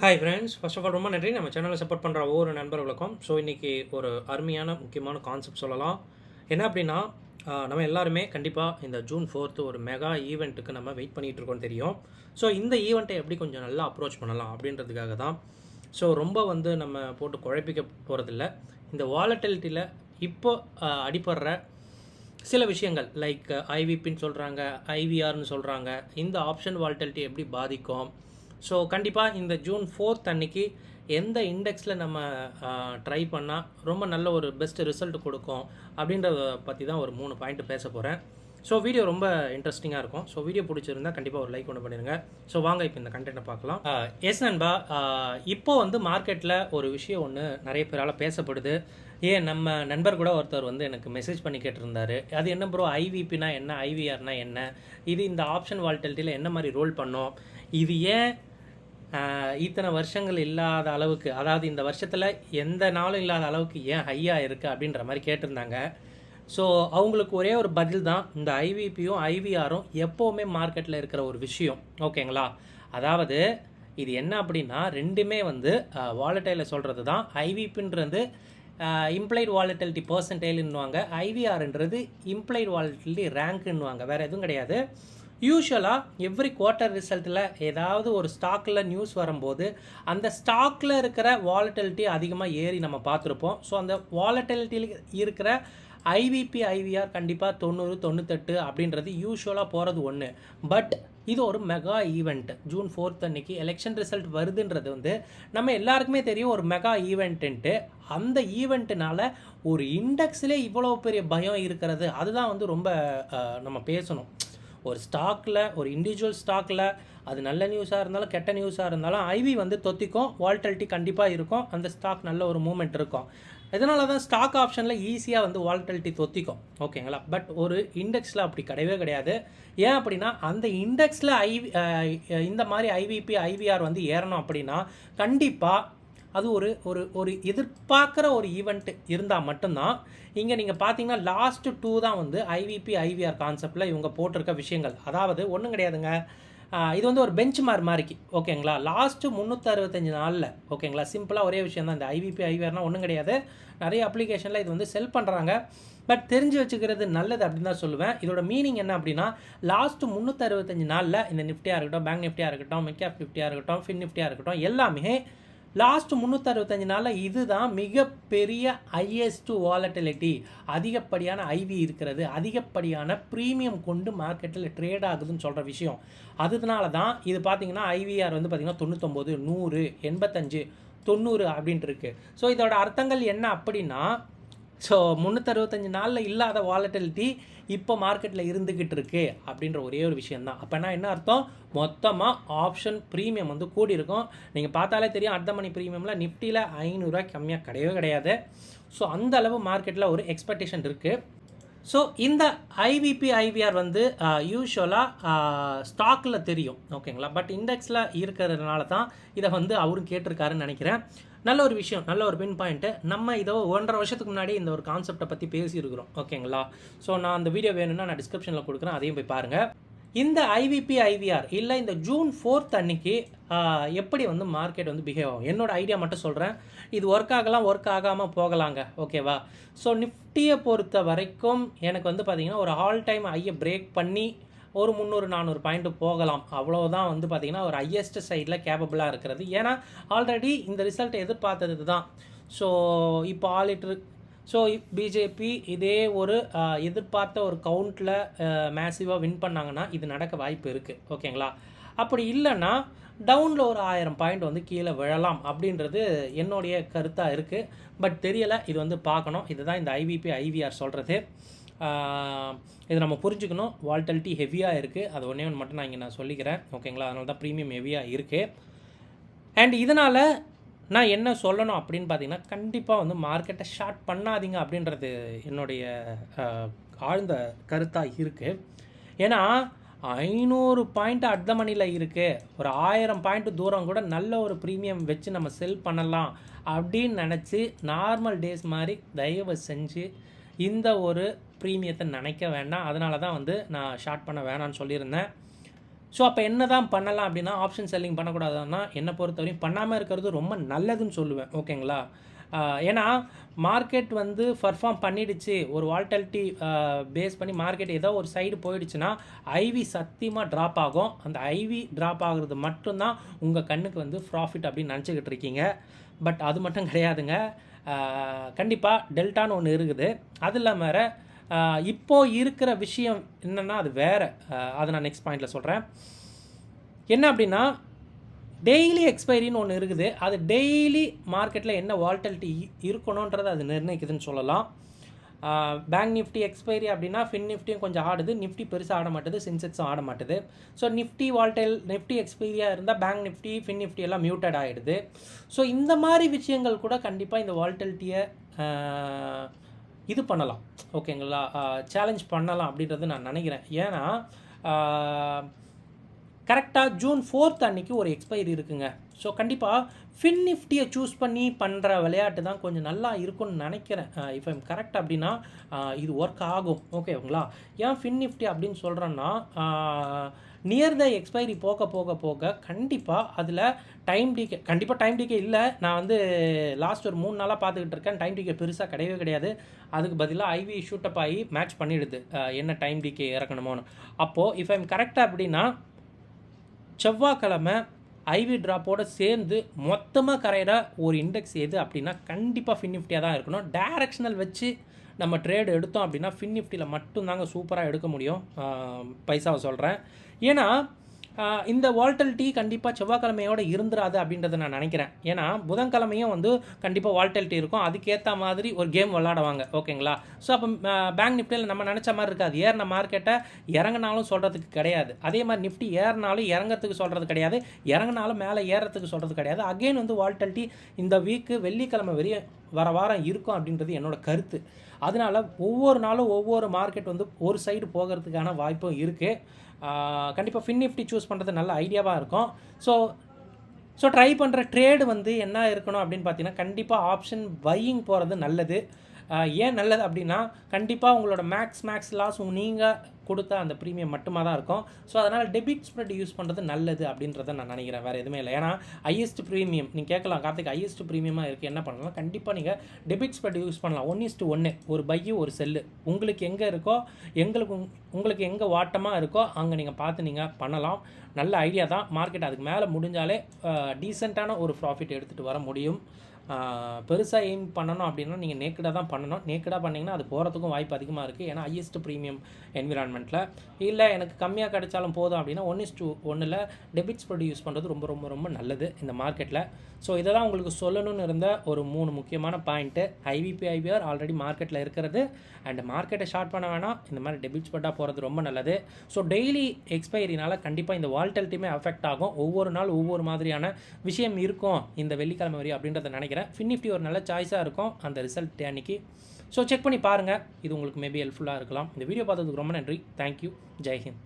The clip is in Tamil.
Hi friends, first of all ரொம்ப நன்றி நம்ம சேனலை சப்போர்ட் பண்ணுற ஒவ்வொரு நண்பர்களுக்கும். ஸோ இன்றைக்கி ஒரு அருமையான முக்கியமான கான்செப்ட் சொல்லலாம். என்ன அப்படின்னா, நம்ம எல்லாருமே கண்டிப்பாக இந்த ஜூன் 4th ஒரு மெகா ஈவெண்ட்டுக்கு நம்ம வெயிட் பண்ணிகிட்டு இருக்கோம்னு தெரியும். ஸோ இந்த ஈவெண்ட்டை எப்படி கொஞ்சம் நல்லா அப்ரோச் பண்ணலாம் அப்படின்றதுக்காக தான். ஸோ ரொம்ப நம்ம போட்டு குழப்பிக்க போகிறதில்ல. இந்த வாலட்டிலிட்டியில் இப்போ அடிப்படுற சில விஷயங்கள் லைக் ஐவிபின்னு சொல்கிறாங்க, ஐவிஆர்னு சொல்கிறாங்க. இந்த ஆப்ஷன் வாலட்டிலிட்டி எப்படி பாதிக்கும்? ஸோ கண்டிப்பாக இந்த ஜூன் 4th அன்னைக்கு எந்த இண்டெக்ஸில் நம்ம ட்ரை பண்ணால் ரொம்ப நல்ல ஒரு பெஸ்ட் ரிசல்ட் கொடுக்கும் அப்படின்றத பற்றி தான் ஒரு 3 பாயிண்ட் பேச போகிறேன். ஸோ வீடியோ ரொம்ப இன்ட்ரெஸ்டிங்காக இருக்கும். ஸோ வீடியோ பிடிச்சிருந்தால் கண்டிப்பாக ஒரு லைக் ஒன்று பண்ணிடுங்க. ஸோ வாங்க இப்போ இந்த கண்டென்ட்டை பார்க்கலாம். எஸ் நண்பா, இப்போ மார்க்கெட்டில் ஒரு விஷயம் ஒன்று நிறைய பேரால் பேசப்படுது. ஏன் நம்ம நண்பர் கூட ஒருத்தர் எனக்கு மெசேஜ் பண்ணி கேட்டிருந்தாரு, அது என்ன ப்ரோ, ஐவிபினா என்ன, ஐவிஆர்னா என்ன, இது இந்த ஆப்ஷன் வாலட்டிலிட்டியில் என்ன மாதிரி ரோல் பண்ணோம், இது ஏன் இத்தனை வருஷங்கள் இல்லாத அளவுக்கு, அதாவது இந்த வருஷத்தில் எந்த நாளும் இல்லாத அளவுக்கு ஏன் ஹையாக இருக்குது அப்படின்ற மாதிரி கேட்டிருந்தாங்க. ஸோ அவங்களுக்கு ஒரே ஒரு பதில் தான், இந்த ஐவிபியும் ஐவிஆரும் எப்போவுமே மார்க்கெட்டில் இருக்கிற ஒரு விஷயம். ஓகேங்களா? அதாவது இது என்ன அப்படின்னா, ரெண்டுமே வாலட்டைலில் சொல்கிறது தான். ஐவிபின்றது இம்ப்ளைட் வாலட்டிலிட்டி பர்சன்டேஜ்னுவாங்க, ஐவிஆர்ன்றது இம்ப்ளைட் வாலட்டிலிட்டி ரேங்க்குன்னுவாங்க. வேறு எதுவும் கிடையாது. யூஸ்வலாக எவ்ரி குவார்ட்டர் ரிசல்ட்டில் ஏதாவது ஒரு ஸ்டாக்கில் நியூஸ் வரும்போது அந்த ஸ்டாக்கில் இருக்கிற வாலட்டிலிட்டி அதிகமாக ஏறி நம்ம பார்த்துருப்போம். ஸோ அந்த வாலட்டிலிட்டியில் இருக்கிற ஐவிபி ஐவிஆர் கண்டிப்பாக 90 98 அப்படின்றது யூஸ்வலாக போகிறது ஒன்று. பட் இது ஒரு மெகா ஈவெண்ட். ஜூன் 4th அன்னைக்கு எலெக்ஷன் ரிசல்ட் வருதுன்றது நம்ம எல்லாருக்குமே தெரியும், ஒரு மெகா ஈவெண்ட்டுன்ட்டு. அந்த ஈவெண்ட்டுனால ஒரு இண்டெக்ஸ்லே இவ்வளோ பெரிய பயம் இருக்கிறது, அதுதான் ரொம்ப நம்ம பேசணும். ஒரு ஸ்டாக்கில், ஒரு இண்டிவிஜுவல் ஸ்டாக்கில் அது நல்ல நியூஸாக இருந்தாலும் கெட்ட நியூஸாக இருந்தாலும் ஐவி தொத்திக்கும், வாலட்டிலிட்டி கண்டிப்பாக இருக்கும், அந்த ஸ்டாக் நல்ல ஒரு மூமெண்ட் இருக்கும். இதனால தான் ஸ்டாக் ஆப்ஷனில் ஈஸியாக வாலட்டிலிட்டி தொத்திக்கும். ஓகேங்களா? பட் ஒரு இண்டெக்ஸில் அப்படி கிடையவே கிடையாது. ஏன் அப்படின்னா, அந்த இண்டெக்ஸில் இந்த மாதிரி ஐவிபி ஐவிஆர் ஏறணும் அப்படின்னா கண்டிப்பாக அது ஒரு ஒரு ஒரு எதிர்பார்க்குற ஒரு ஈவெண்ட் இருந்தால் மட்டும்தான். இங்கே நீங்கள் பார்த்தீங்கன்னா லாஸ்ட்டு 2 தான் ஐவிபி ஐவிஆர் கான்செப்டில் இவங்க போட்டிருக்க விஷயங்கள். அதாவது ஒன்றும் கிடையாதுங்க, இது ஒரு பெஞ்ச் மார்க் மாதிரிக்கு. ஓகேங்களா? லாஸ்ட்டு 365 நாளில், ஓகேங்களா, சிம்பிளாக ஒரே விஷயம் தான். இந்த ஐவிபி ஐவிஆர்னால் ஒன்றும் கிடையாது. நிறைய அப்ளிகேஷனில் இது செல் பண்ணுறாங்க. பட் தெரிஞ்சு வச்சுக்கிறது நல்லது அப்படின்னு தான் சொல்லுவேன். இதோட மீனிங் என்ன அப்படின்னா, லாஸ்ட்டு 365 நாளில் இந்த நிஃப்டியாக இருக்கட்டும், பேங்க் நிஃப்டியாக இருக்கட்டும், மிட் கேப் நிஃப்டியாக இருக்கட்டும், ஃபின் நிஃப்டியாக இருக்கட்டும், எல்லாமே லாஸ்ட்டு 365 நாளில் இதுதான் மிகப்பெரிய ஹையஸ்ட் வாலட்டிலிட்டி, அதிகப்படியான ஐவி இருக்கிறது, அதிகப்படியான ப்ரீமியம் கொண்டு மார்க்கெட்டில் ட்ரேட் ஆகுதுன்னு சொல்கிற விஷயம். அதனால தான் இது பார்த்தீங்கன்னா ஐவிஆர் பார்த்தீங்கன்னா 99, 100, 85, 90 அப்படின்ட்டு இருக்குது. ஸோ இதோட அர்த்தங்கள் என்ன அப்படின்னா, ஸோ 365 நாளில் இல்லாத வாலட்டிலிட்டி இப்போ மார்க்கெட்டில் இருந்துக்கிட்டு இருக்கு அப்படின்ற ஒரே ஒரு விஷயந்தான். அப்போனா என்ன அர்த்தம், மொத்தமாக ஆப்ஷன் ப்ரீமியம் கூடி இருக்கும். நீங்கள் பார்த்தாலே தெரியும், அட் த மணி ப்ரீமியமில் நிஃப்டியில் 500 ரூபாய் கம்மியாக கிடையவே கிடையாது. ஸோ அந்த அளவு மார்க்கெட்டில் ஒரு எக்ஸ்பெக்டேஷன் இருக்குது. ஸோ இந்த ஐவிபி ஐவிஆர் யூஸ்வலாக ஸ்டாக்கில் தெரியும். ஓகேங்களா? பட் இண்டெக்ஸில் இருக்கிறதுனால தான் இதை அவரும் கேட்டிருக்காருன்னு நினைக்கிறேன். நல்ல ஒரு விஷயம், நல்ல ஒரு பின் பாயிண்ட்டு. நம்ம இதை 1.5 வருஷத்துக்கு முன்னாடி இந்த ஒரு கான்செப்டை பற்றி பேசியிருக்கிறோம். ஓகேங்களா? ஸோ நான் அந்த வீடியோ வேணும்னா நான் டிஸ்கிரிப்ஷனில் கொடுக்குறேன், அதையும் போய் பாருங்கள். இந்த ஐவிபி ஐவிஆர் இல்லை இந்த ஜூன் 4th அன்னைக்கு எப்படி மார்க்கெட் பிஹேவ் ஆகும், என்னோட ஐடியா மட்டும் சொல்கிறேன். இது ஒர்க் ஆகலாம், ஒர்க் ஆகாமல் போகலாங்க. ஓகேவா? ஸோ நிஃப்டியை பொறுத்த வரைக்கும் எனக்கு பார்த்தீங்கன்னா ஒரு ஆல் டைம் ஐயை பிரேக் பண்ணி ஒரு 300-400 பாயிண்ட் போகலாம். அவ்வளோதான் பார்த்தீங்கன்னா ஒரு ஹையஸ்ட் சைடில் கேப்பபிளாக இருக்கிறது. ஏன்னா ஆல்ரெடி இந்த ரிசல்ட் எதிர்பார்த்தது தான். ஸோ இப்போ ஆலிட்ரு, ஸோ பிஜேபி இதே ஒரு எதிர்பார்த்த ஒரு கவுண்டில் மேசிவாக வின் பண்ணாங்கன்னா இது நடக்க வாய்ப்பு இருக்குது. ஓகேங்களா? அப்படி இல்லைன்னா டவுனில் ஒரு 1000 பாயிண்ட் கீழே விழலாம் அப்படின்றது என்னுடைய கருத்தாக இருக்குது. பட் தெரியலை, இது பார்க்கணும். இதுதான் இந்த ஐவிபி ஐவிஆர் சொல்கிறது. இது நம்ம புரிஞ்சுக்கணும். வாலட்டிலிட்டி ஹெவியாக இருக்குது, அது ஒன்றே ஒன்று மட்டும் நான் சொல்லிக்கிறேன். ஓகேங்களா? அதனால தான் ப்ரீமியம் ஹெவியாக இருக்குது. அண்ட் இதனால் நான் என்ன சொல்லணும் அப்படின்னு பார்த்தீங்கன்னா, கண்டிப்பாக மார்க்கெட்டை ஷார்ட் பண்ணாதீங்க அப்படின்றது என்னுடைய ஆழ்ந்த கருத்தாக இருக்குது. ஏன்னா 500 பாயிண்ட் அட் த மணியில் இருக்குது, ஒரு 1000 பாயிண்ட் தூரம் கூட நல்ல ஒரு ப்ரீமியம் வச்சு நம்ம செல் பண்ணலாம் அப்படின்னு நினச்சி நார்மல் டேஸ் மாதிரி தயவு செஞ்சு இந்த ஒரு ப்ரீமியத்தை நினைக்க வேண்டாம். அதனால தான் நான் ஷார்ட் பண்ண வேணான்னு சொல்லியிருந்தேன். ஸோ அப்போ என்ன தான் பண்ணலாம் அப்படின்னா, ஆப்ஷன் செல்லிங் பண்ணக்கூடாதுன்னா, என்னை பொறுத்தவரையும் பண்ணாமல் இருக்கிறது ரொம்ப நல்லதுன்னு சொல்லுவேன். ஓகேங்களா? ஏன்னா மார்க்கெட் வந்து பெர்ஃபார்ம் பண்ணிடுச்சு. ஒரு வால்டாலிட்டி பேஸ் பண்ணி மார்க்கெட் ஏதோ ஒரு சைடு போயிடுச்சுன்னா, ஐவி சத்தியமாக ட்ராப் ஆகும். அந்த ஐவி ட்ராப் ஆகுறது மட்டும்தான் உங்கள் கண்ணுக்கு வந்து ப்ராஃபிட் அப்படின்னு நினச்சிக்கிட்டு இருக்கீங்க. பட் அது மட்டும் கிடையாதுங்க. கண்டிப்பாக டெல்டான்னு ஒன்று இருக்குது. அது இல்லாமல் வேறு இப்போது இருக்கிற விஷயம் என்னென்னா அது வேறு. அதை நான் நெக்ஸ்ட் பாயிண்டில் சொல்கிறேன். என்ன அப்படின்னா, டெய்லி எக்ஸ்பைரின்னு ஒன்று இருக்குது. அது டெய்லி மார்க்கெட்டில் என்ன வால்டாலிட்டி இருக்கணுன்றது அது நிர்ணயிக்குதுன்னு சொல்லலாம். பேங்க் நிஃப்டி எக்ஸ்பைரி அப்படின்னா ஃபின் நிஃப்டியும் கொஞ்சம் ஆடுது. நிஃப்டி பெருசாக ஆட மாட்டுது, சென்செக்ஸும் ஆட மாட்டுது. ஸோ நிஃப்டி எக்ஸ்பைரியாக இருந்தால் பேங்க் நிஃப்டி, ஃபின் நிஃப்டி எல்லாம் மியூட்டட் ஆகிடுது. ஸோ இந்த மாதிரி விஷயங்கள் கூட கண்டிப்பாக இந்த வால்டாலிட்டியை இது பண்ணலாம். ஓகேங்களா? சேலஞ்ச் பண்ணலாம் அப்படின்றது நான் நினைக்கிறேன். ஏன்னா கரெக்டாக ஜூன் 4 அன்றைக்கி ஒரு எக்ஸ்பைரி இருக்குங்க. ஸோ கண்டிப்பாக ஃபின் நிஃப்டியை சூஸ் பண்ணி பண்ணுற விளையாட்டு தான் கொஞ்சம் நல்லா இருக்கும்னு நினைக்கிறேன். இஃப் ஐம் கரெக்ட் அப்படின்னா இது ஒர்க் ஆகும். ஓகேங்களா? ஏன் ஃபின் நிஃப்டி அப்படின்னு சொல்கிறேன்னா, நியர் த எக்ஸ்பைரி போக போக போக கண்டிப்பாக அதில் டைம் டிகே இல்லை. நான் வந்து லாஸ்ட் ஒரு 3 நாளாக பார்த்துக்கிட்டு இருக்கேன். டைம் டிகே பெருசாக கிடையவே கிடையாது. அதுக்கு பதிலாக ஐவி ஷூட்டப் ஆகி மேட்ச் பண்ணிடுது என்ன டைம் டிகே இறக்கணுமோன்னு. அப்போது இஃப் ஐம் கரெக்டாக அப்படின்னா, செவ்வாய்க்கிழமை ஐவி ட்ராப்போடு சேர்ந்து மொத்தமாக கரையிற ஒரு இண்டெக்ஸ் எது அப்படின்னா கண்டிப்பாக ஃபின் நிஃப்டியாக தான் இருக்கணும். டைரக்ஷனல் வச்சு நம்ம ட்ரேடு எடுத்தோம் அப்படின்னா ஃபின் நிஃப்டியில் மட்டும்தாங்க சூப்பராக எடுக்க முடியும். பைசாவை சொல்கிறேன். ஏன்னா இந்த வால்டாலிட்டி கண்டிப்பாக செவ்வாய்க்கிழமையோடு இருந்துராது அப்படின்றத நான் நினைக்கிறேன். ஏன்னா புதன்கிழமையும் வந்து கண்டிப்பாக வால்டாலிட்டி இருக்கும். அதுக்கேற்ற மாதிரி ஒரு கேம் விளாடுவாங்க. ஓகேங்களா? ஸோ அப்போ பேங்க் நிஃப்டியில் நம்ம நினச்ச மாதிரி இருக்காது. ஏறின மார்க்கெட்டை இறங்கினாலும் சொல்கிறதுக்கு கிடையாது. அதே மாதிரி நிஃப்டி ஏறினாலும் இறங்கிறதுக்கு சொல்கிறது கிடையாது. இறங்கினாலும் மேலே ஏறுறதுக்கு சொல்கிறது கிடையாது. அகெயின் வந்து வால்டாலிட்டி இந்த வீக்கு வெள்ளிக்கிழமை வர வாரம் இருக்கும் அப்படின்றது என்னோட கருத்து. அதனால் ஒவ்வொரு நாளும் ஒவ்வொரு மார்க்கெட் வந்து ஒரு சைடு போகிறதுக்கான வாய்ப்பும் இருக்குது. கண்டிப்பாக ஃபின் நிஃப்டி சூஸ் பண்ணுறது நல்ல ஐடியாவாக இருக்கும். ஸோ ட்ரை பண்ணுற ட்ரேடு வந்து என்ன இருக்கணும் அப்படின்னு பார்த்தீங்கன்னா, கண்டிப்பாக ஆப்ஷன் பையிங் போகிறது நல்லது. ஏன் நல்லது அப்படின்னா, கண்டிப்பாக உங்களோட மேக்ஸ் லாஸ் நீங்கள் கொடுத்த அந்த ப்ரீமியம் மட்டுமா தான் இருக்கும். ஸோ அதனால் டெபிட் ஸ்ப்ரெட் யூஸ் பண்ணுறது நல்லது அப்படின்றத நான் நினைக்கிறேன். வேறு எதுவுமே இல்லை. ஏன்னா ஹையஸ்ட் ப்ரீமியம் நீங்கள் கேட்கலாம், கார்த்திக் ஹையஸ்ட் ப்ரீமியமாக இருக்குது என்ன பண்ணலாம்? கண்டிப்பாக நீங்கள் டெபிட் ஸ்ப்ரெட் யூஸ் பண்ணலாம். 1:1 ஒரு பையு ஒரு செல்லு. உங்களுக்கு எங்கே இருக்கோ, உங்களுக்கு எங்கே வாட்டமாக இருக்கோ அங்கே நீங்கள் பார்த்து நீங்கள் பண்ணலாம். நல்ல ஐடியா தான். மார்க்கெட் அதுக்கு மேலே முடிஞ்சாலே டீசெண்டான ஒரு ப்ராஃபிட் எடுத்துகிட்டு வர முடியும். பெருசாக எய்ம் பண்ணணும் அப்படின்னா நீங்கள் நேக்கடாக தான் பண்ணணும். நேக்கடாக பண்ணிங்கன்னா அது போகிறதுக்கும் வாய்ப்பு அதிகமாக இருக்குது. ஏன்னா ஹையஸ்ட் ப்ரீமியம் என்விரான்மெண்ட்டில். இல்லை எனக்கு கம்மியாக கிடைச்சாலும் போதும் அப்படின்னா 1:1 டெபிட் ஸ்ப்ரெட் யூஸ் பண்ணுறது ரொம்ப ரொம்ப ரொம்ப நல்லது இந்த மார்க்கெட்டில். ஸோ இதை தான் உங்களுக்கு சொல்லணும்னு இருந்த ஒரு 3 முக்கியமான பாயிண்ட்டு. ஐவிஆர் ஆல்ரெடி மார்க்கெட்டில் இருக்கிறது அண்ட் மார்க்கெட்டை ஷார்ட் பண்ண வேணாம். இந்த மாதிரி டெபிட் ஸ்ப்ரெட்டாக போகிறது ரொம்ப நல்லது. ஸோ டெய்லி எக்ஸ்பைரினால் கண்டிப்பாக இந்த வால்டாலிட்டியுமே அஃபெக்ட் ஆகும். ஒவ்வொரு நாள் ஒவ்வொரு மாதிரியான விஷயம் இருக்கும் இந்த வெள்ளிக்கிழமை வரை அப்படின்றத நினைக்கிறேன். ஃபின் நிஃப்டி ஒரு நல்ல சாய்ஸாக இருக்கும் அந்த ரிசல்ட் அன்னைக்கு. ஸோ செக் பண்ணி பாருங்கள். இது உங்களுக்கு மேபி ஹெல்ப்ஃபுல்லாக இருக்கலாம். இந்த வீடியோ பார்த்ததுக்கு ரொம்ப நன்றி. தேங்க்யூ. ஜெய்ஹிந்த்.